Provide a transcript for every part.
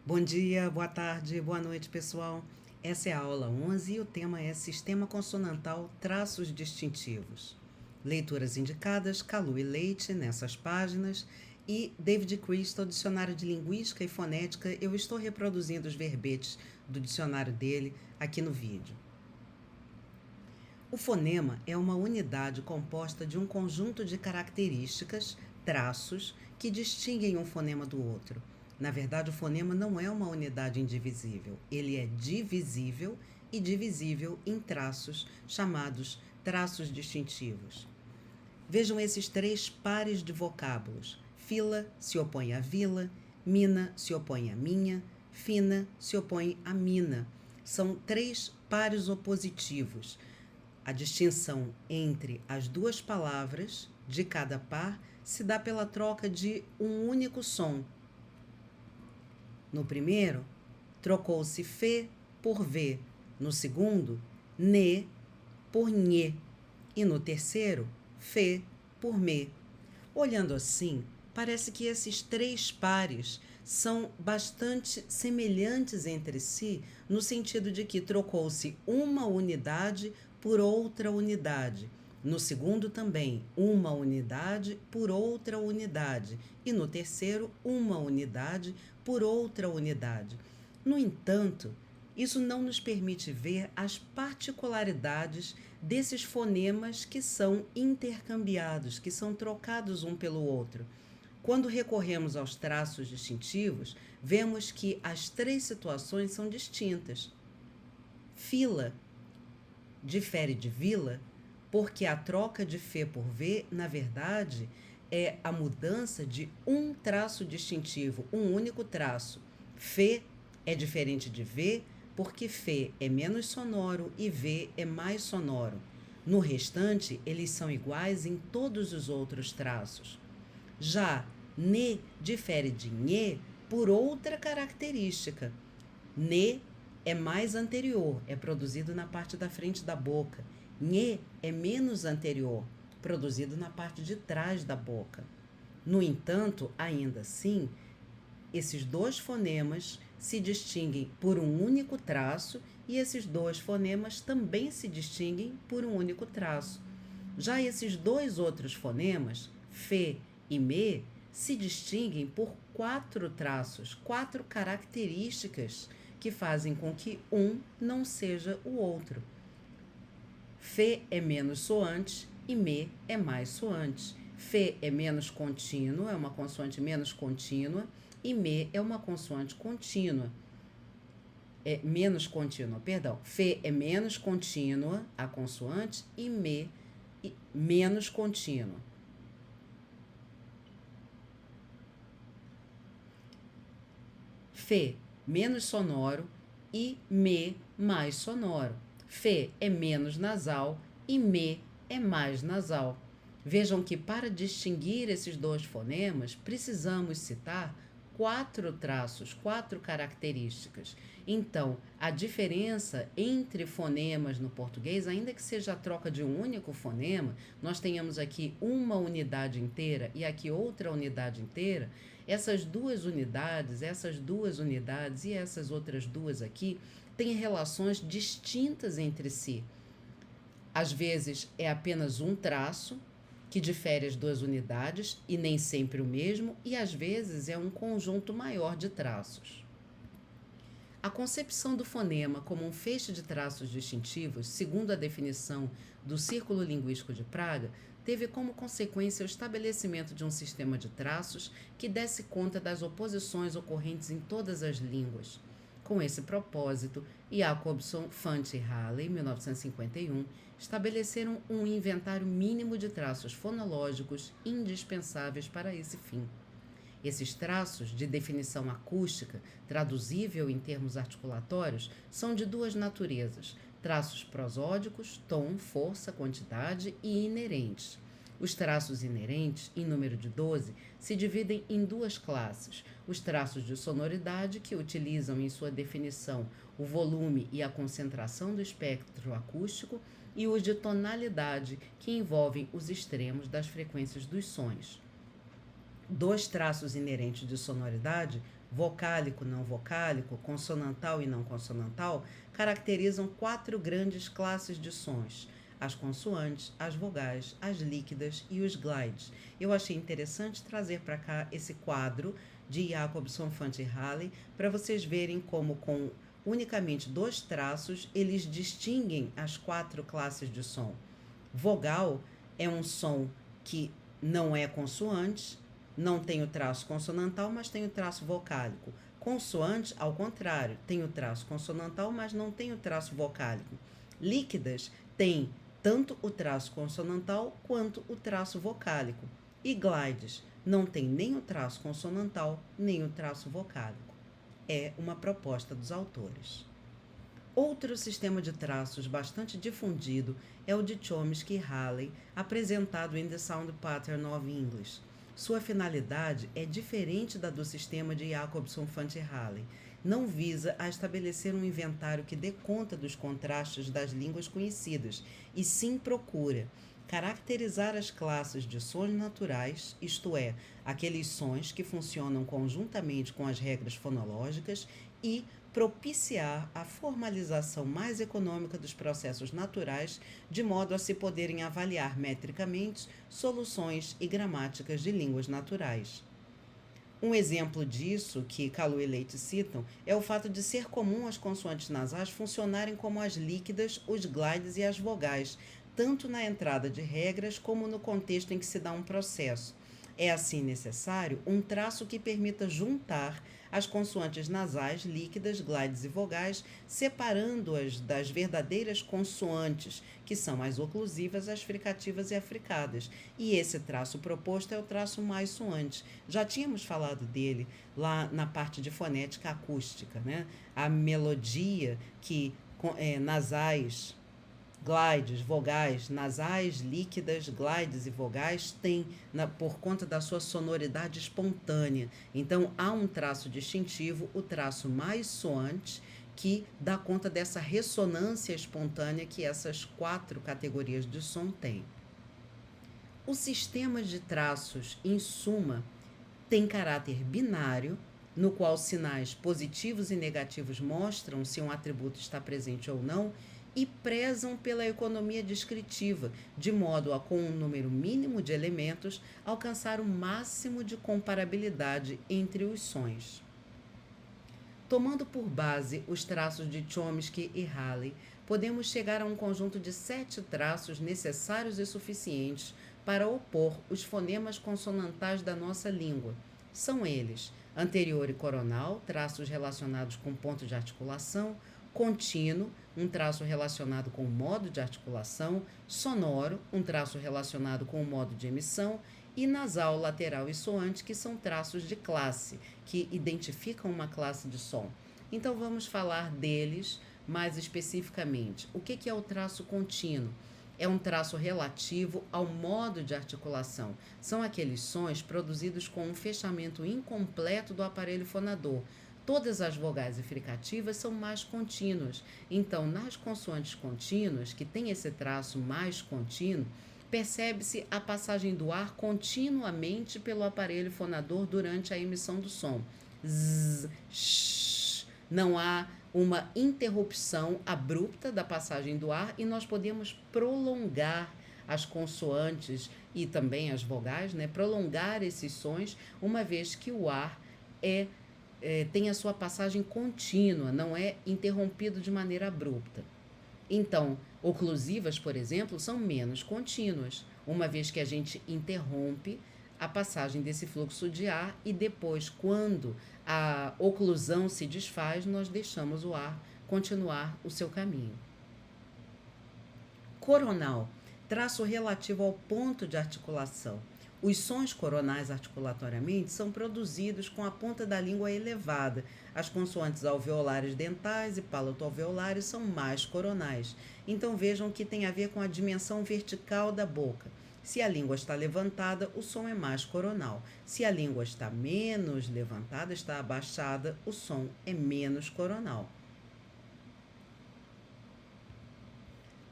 Bom dia, boa tarde, boa noite, pessoal. Essa é a aula 11 e o tema é Sistema Consonantal Traços Distintivos. Leituras indicadas, Calu e Leite, nessas páginas, e David Crystal, Dicionário de Linguística e Fonética. Eu estou reproduzindo os verbetes do dicionário dele aqui no vídeo. O fonema é uma unidade composta de um conjunto de características, traços, que distinguem um fonema do outro. Na verdade, o fonema não é uma unidade indivisível, ele é divisível e divisível em traços, chamados traços distintivos. Vejam esses três pares de vocábulos. Fila se opõe a vila, mina se opõe a minha, fina se opõe a mina. São três pares opositivos. A distinção entre as duas palavras de cada par se dá pela troca de um único som. No primeiro, trocou-se fê por vê. No segundo, né por nhê. E no terceiro, fê por mê. Olhando assim, parece que esses três pares são bastante semelhantes entre si, no sentido de que trocou-se uma unidade por outra unidade. No segundo, também, uma unidade por outra unidade. E no terceiro, uma unidade por outra unidade. No entanto, isso não nos permite ver as particularidades desses fonemas que são intercambiados, que são trocados um pelo outro. Quando recorremos aos traços distintivos, vemos que as três situações são distintas. Fila difere de vila porque a troca de fê por vê, na verdade, é a mudança de um traço distintivo, um único traço. Fê é diferente de vê porque fê é menos sonoro e vê é mais sonoro. No restante, eles são iguais em todos os outros traços. Já né difere de nhê por outra característica. Né é mais anterior, é produzido na parte da frente da boca. Nhê é menos anterior, produzido na parte de trás da boca. No entanto, ainda assim, esses dois fonemas se distinguem por um único traço e esses dois fonemas também se distinguem por um único traço. Já esses dois outros fonemas, fê e mê, se distinguem por quatro traços, quatro características que fazem com que um não seja o outro. Fê é menos soante e mê é mais soante. Fê é menos contínuo, é uma consoante menos contínua, e mê é uma consoante contínua. É menos contínua, perdão. Fê é menos contínua, a consoante, e mê menos contínua. Fê menos sonoro e mê mais sonoro. Fê é menos nasal e mê é mais nasal. Vejam que para distinguir esses dois fonemas, precisamos citar quatro traços, quatro características. Então, a diferença entre fonemas no português, ainda que seja a troca de um único fonema, nós tenhamos aqui uma unidade inteira e aqui outra unidade inteira, essas duas unidades e essas outras duas aqui têm relações distintas entre si. Às vezes é apenas um traço que difere as duas unidades e nem sempre o mesmo, e às vezes é um conjunto maior de traços. A concepção do fonema como um feixe de traços distintivos, segundo a definição do Círculo Linguístico de Praga, teve como consequência o estabelecimento de um sistema de traços que desse conta das oposições ocorrentes em todas as línguas. Com esse propósito, Jacobson, Fante e Halley, 1951, estabeleceram um inventário mínimo de traços fonológicos indispensáveis para esse fim. Esses traços, de definição acústica, traduzível em termos articulatórios, são de duas naturezas: traços prosódicos, tom, força, quantidade, e inerentes. Os traços inerentes, em número de 12, se dividem em duas classes: os traços de sonoridade, que utilizam em sua definição o volume e a concentração do espectro acústico, e os de tonalidade, que envolvem os extremos das frequências dos sons. Dois traços inerentes de sonoridade, vocálico, não vocálico, consonantal e não consonantal, caracterizam quatro grandes classes de sons: as consoantes, as vogais, as líquidas e os glides. Eu achei interessante trazer para cá esse quadro de Jacobson, Fanti e Halley para vocês verem como com unicamente dois traços eles distinguem as quatro classes de som. Vogal é um som que não é consoante, não tem o traço consonantal, mas tem o traço vocálico. Consoante, ao contrário, tem o traço consonantal, mas não tem o traço vocálico. Líquidas têm tanto o traço consonantal quanto o traço vocálico. E glides não tem nem o traço consonantal, nem o traço vocálico. É uma proposta dos autores. Outro sistema de traços bastante difundido é o de Chomsky e Halley, apresentado em The Sound Pattern of English. Sua finalidade é diferente da do sistema de Jacobson, Fanti e Halley. Não visa a estabelecer um inventário que dê conta dos contrastes das línguas conhecidas, e sim procura caracterizar as classes de sons naturais, isto é, aqueles sons que funcionam conjuntamente com as regras fonológicas, e propiciar a formalização mais econômica dos processos naturais, de modo a se poderem avaliar metricamente soluções e gramáticas de línguas naturais. Um exemplo disso, que Kalu e Leite citam, é o fato de ser comum as consoantes nasais funcionarem como as líquidas, os glides e as vogais, tanto na entrada de regras como no contexto em que se dá um processo. É assim necessário um traço que permita juntar as consoantes nasais, líquidas, glides e vogais, separando-as das verdadeiras consoantes, que são as oclusivas, as fricativas e africadas. E esse traço proposto é o traço mais soante. Já tínhamos falado dele lá na parte de fonética acústica, né? A melodia que nasais, glides, vogais, nasais, líquidas, glides e vogais têm por conta da sua sonoridade espontânea. Então, há um traço distintivo, o traço mais soante, que dá conta dessa ressonância espontânea que essas quatro categorias de som têm. O sistema de traços, em suma, tem caráter binário, no qual sinais positivos e negativos mostram se um atributo está presente ou não, e prezam pela economia descritiva, de modo a, com um número mínimo de elementos, alcançar o máximo de comparabilidade entre os sons. Tomando por base os traços de Chomsky e Halley, podemos chegar a um conjunto de 7 traços necessários e suficientes para opor os fonemas consonantais da nossa língua. São eles: anterior e coronal, traços relacionados com ponto de articulação; contínuo, um traço relacionado com o modo de articulação; sonoro, um traço relacionado com o modo de emissão; e nasal, lateral e soante, que são traços de classe, que identificam uma classe de som. Então vamos falar deles mais especificamente. O que é o traço contínuo? É um traço relativo ao modo de articulação. São aqueles sons produzidos com um fechamento incompleto do aparelho fonador. Todas as vogais e fricativas são mais contínuas. Então, nas consoantes contínuas, que tem esse traço mais contínuo, percebe-se a passagem do ar continuamente pelo aparelho fonador durante a emissão do som. Z, sh, não há uma interrupção abrupta da passagem do ar e nós podemos prolongar as consoantes e também as vogais, né? Prolongar esses sons, uma vez que o ar tem a sua passagem contínua, não é interrompido de maneira abrupta. Então, oclusivas, por exemplo, são menos contínuas, uma vez que a gente interrompe a passagem desse fluxo de ar e depois, quando a oclusão se desfaz, nós deixamos o ar continuar o seu caminho. Coronal, traço relativo ao ponto de articulação. Os sons coronais articulatoriamente são produzidos com a ponta da língua elevada. As consoantes alveolares dentais e palato-alveolares são mais coronais. Então vejam que tem a ver com a dimensão vertical da boca. Se a língua está levantada, o som é mais coronal. Se a língua está menos levantada, está abaixada, o som é menos coronal.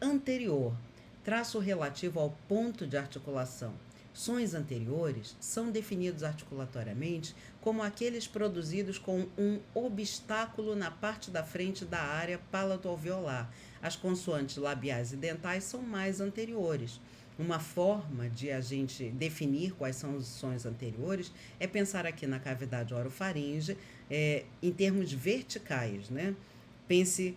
Anterior, traço relativo ao ponto de articulação. Sons anteriores são definidos articulatoriamente como aqueles produzidos com um obstáculo na parte da frente da área palato-alveolar. As consoantes labiais e dentais são mais anteriores. Uma forma de a gente definir quais são os sons anteriores é pensar aqui na cavidade orofaringe em termos verticais, né? Pense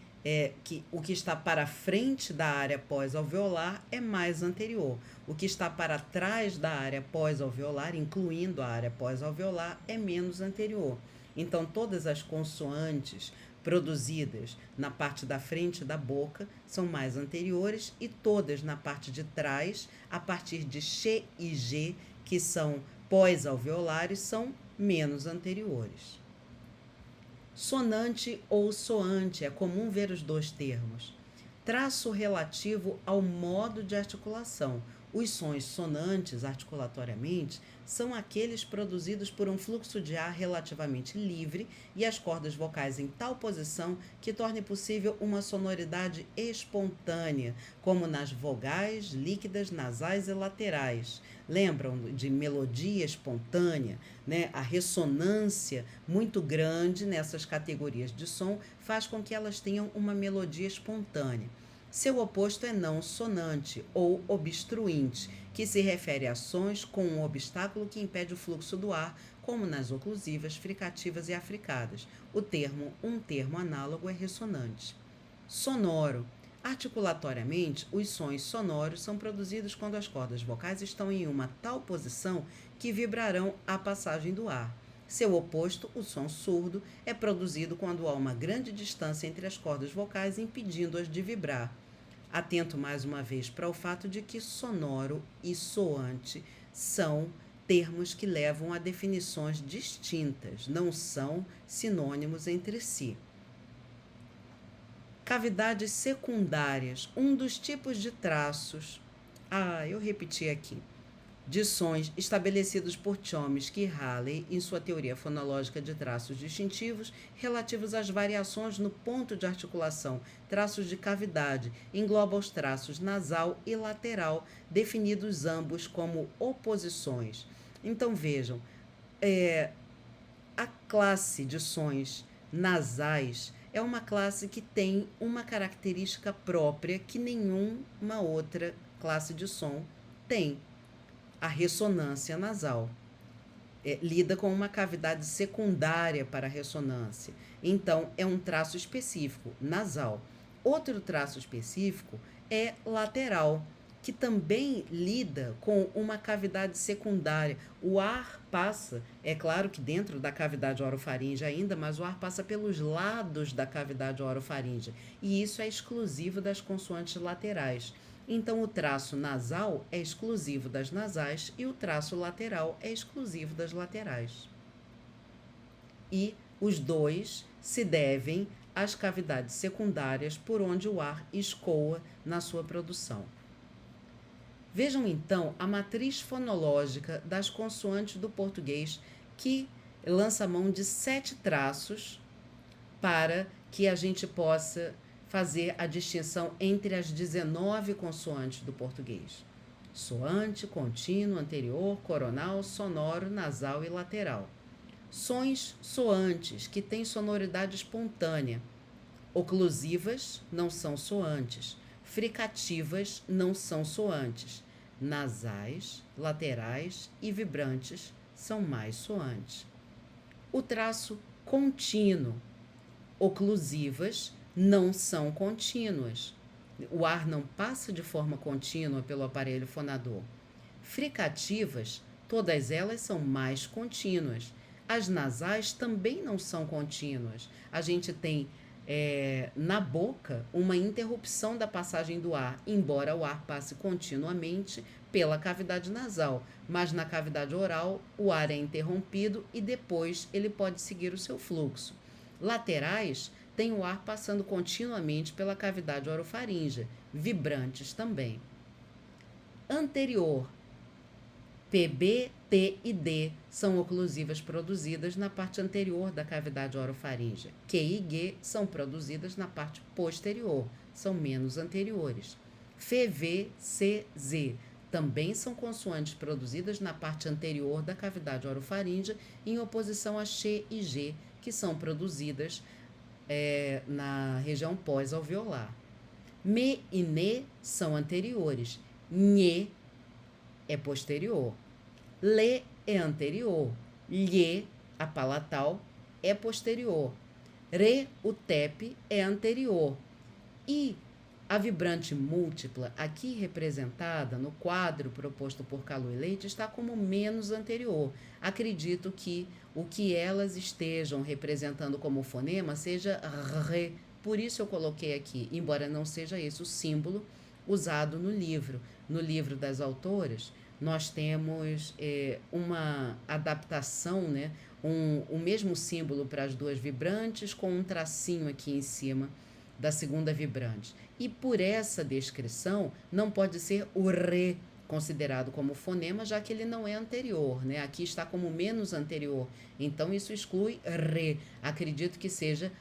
que o que está para frente da área pós-alveolar é mais anterior. O que está para trás da área pós-alveolar, incluindo a área pós-alveolar, é menos anterior. Então, todas as consoantes produzidas na parte da frente da boca são mais anteriores e todas na parte de trás, a partir de X e G, que são pós-alveolares, são menos anteriores. Sonante ou soante, é comum ver os dois termos. Traço relativo ao modo de articulação. Os sons sonantes, articulatoriamente, são aqueles produzidos por um fluxo de ar relativamente livre e as cordas vocais em tal posição que torne possível uma sonoridade espontânea, como nas vogais líquidas, nasais e laterais. Lembram de melodia espontânea, né? A ressonância muito grande nessas categorias de som faz com que elas tenham uma melodia espontânea. Seu oposto é não sonante ou obstruinte, que se refere a sons com um obstáculo que impede o fluxo do ar, como nas oclusivas, fricativas e africadas. Um termo análogo é ressonante. Sonoro. Articulatoriamente, os sons sonoros são produzidos quando as cordas vocais estão em uma tal posição que vibrarão à passagem do ar. Seu oposto, o som surdo, é produzido quando há uma grande distância entre as cordas vocais, impedindo-as de vibrar. Atento mais uma vez para o fato de que sonoro e soante são termos que levam a definições distintas, não são sinônimos entre si. Cavidades secundárias, um dos tipos de traços, eu repeti aqui, de sons estabelecidos por Chomsky e Halley em sua teoria fonológica de traços distintivos relativos às variações no ponto de articulação, traços de cavidade, engloba os traços nasal e lateral, definidos ambos como oposições. Então vejam, a classe de sons nasais é uma classe que tem uma característica própria que nenhuma outra classe de som tem. A ressonância nasal lida com uma cavidade secundária para a ressonância. Então, é um traço específico, nasal. Outro traço específico é lateral, que também lida com uma cavidade secundária. O ar passa, é claro que dentro da cavidade orofaringe ainda, mas o ar passa pelos lados da cavidade orofaringe. E isso é exclusivo das consoantes laterais. Então, o traço nasal é exclusivo das nasais e o traço lateral é exclusivo das laterais. E os dois se devem às cavidades secundárias por onde o ar escoa na sua produção. Vejam, então, a matriz fonológica das consoantes do português, que lança mão de 7 traços para que a gente possa fazer a distinção entre as 19 consoantes do português. Soante, contínuo, anterior, coronal, sonoro, nasal e lateral. Sons soantes, que têm sonoridade espontânea. Oclusivas não são soantes. Fricativas não são soantes. Nasais, laterais e vibrantes são mais soantes. O traço contínuo. Oclusivas não são contínuas. O ar não passa de forma contínua pelo aparelho fonador. Fricativas, todas elas são mais contínuas. As nasais também não são contínuas. A gente tem na boca uma interrupção da passagem do ar, embora o ar passe continuamente pela cavidade nasal, mas na cavidade oral o ar é interrompido e depois ele pode seguir o seu fluxo. Laterais têm o ar passando continuamente pela cavidade orofaríngea, vibrantes também. Anterior, PB, T e D são oclusivas produzidas na parte anterior da cavidade orofaríngea. Q e G são produzidas na parte posterior, são menos anteriores. FV, C, Z, também são consoantes produzidas na parte anterior da cavidade orofaríngea, em oposição a x e g, que são produzidas na região pós-alveolar. Me e ne são anteriores. Nhe é posterior. Le é anterior. Lhe, a palatal, é posterior. Re, o tepe, é anterior. E a vibrante múltipla, aqui representada no quadro proposto por Kalu e Leite, está como menos anterior. Acredito que o que elas estejam representando como fonema seja re. Por isso eu coloquei aqui, embora não seja esse o símbolo usado no livro. No livro das autoras, nós temos uma adaptação, né? O mesmo símbolo para as duas vibrantes, com um tracinho aqui em cima da segunda vibrante. E por essa descrição, não pode ser o re considerado como fonema, já que ele não é anterior, né? Aqui está como menos anterior. Então, isso exclui re. Acredito que seja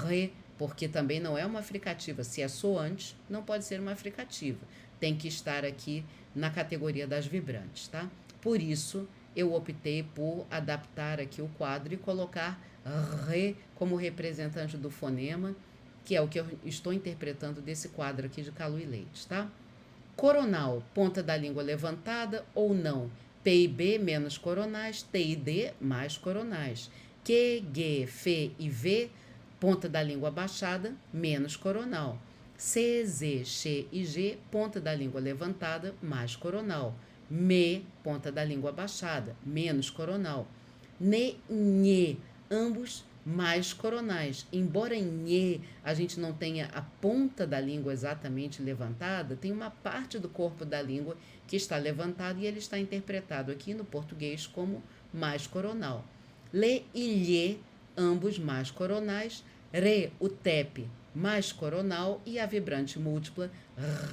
re, porque também não é uma fricativa. Se é soante, não pode ser uma fricativa. Tem que estar aqui na categoria das vibrantes, tá? Por isso, eu optei por adaptar aqui o quadro e colocar re como representante do fonema, que é o que eu estou interpretando desse quadro aqui de Kalu e Leite, tá? Coronal, ponta da língua levantada ou não. P e B menos coronais, T e D mais coronais. Q, G, F e V, ponta da língua baixada, menos coronal. C, Z, X e G, ponta da língua levantada, mais coronal. Me, ponta da língua baixada, menos coronal. Ne, Nhe, ambos mais coronais. Embora em Nhe a gente não tenha a ponta da língua exatamente levantada, tem uma parte do corpo da língua que está levantada e ele está interpretado aqui no português como mais coronal. Le e Lhe, ambos mais coronais. Re, o tepe, mais coronal, e a vibrante múltipla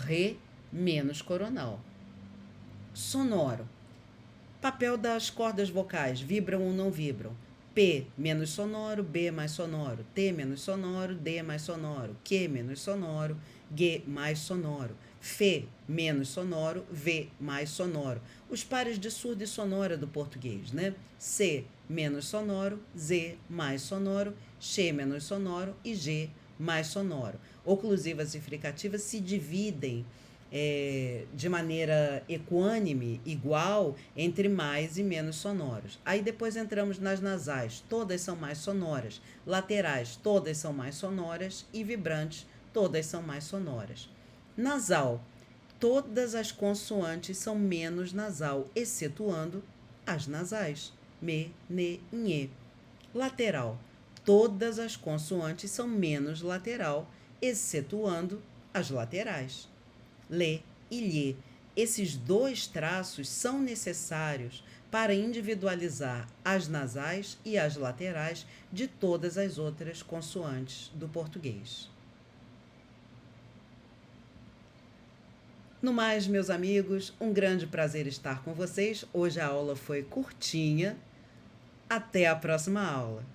Re, menos coronal. Sonoro. Papel das cordas vocais, vibram ou não vibram? P menos sonoro, B mais sonoro, T menos sonoro, D mais sonoro, Q menos sonoro, G mais sonoro, F menos sonoro, V mais sonoro. Os pares de surda e sonora do português, né? C menos sonoro, Z mais sonoro, X menos sonoro e G mais sonoro. Oclusivas e fricativas se dividem de maneira equânime, igual, entre mais e menos sonoros. Aí depois entramos nas nasais, todas são mais sonoras. Laterais, todas são mais sonoras. E vibrantes, todas são mais sonoras. Nasal, todas as consoantes são menos nasal, excetuando as nasais. Me, ne, nhe. Lateral, todas as consoantes são menos lateral, excetuando as laterais. Le e lhe. Esses dois traços são necessários para individualizar as nasais e as laterais de todas as outras consoantes do português. No mais, meus amigos, um grande prazer estar com vocês. Hoje a aula foi curtinha. Até a próxima aula.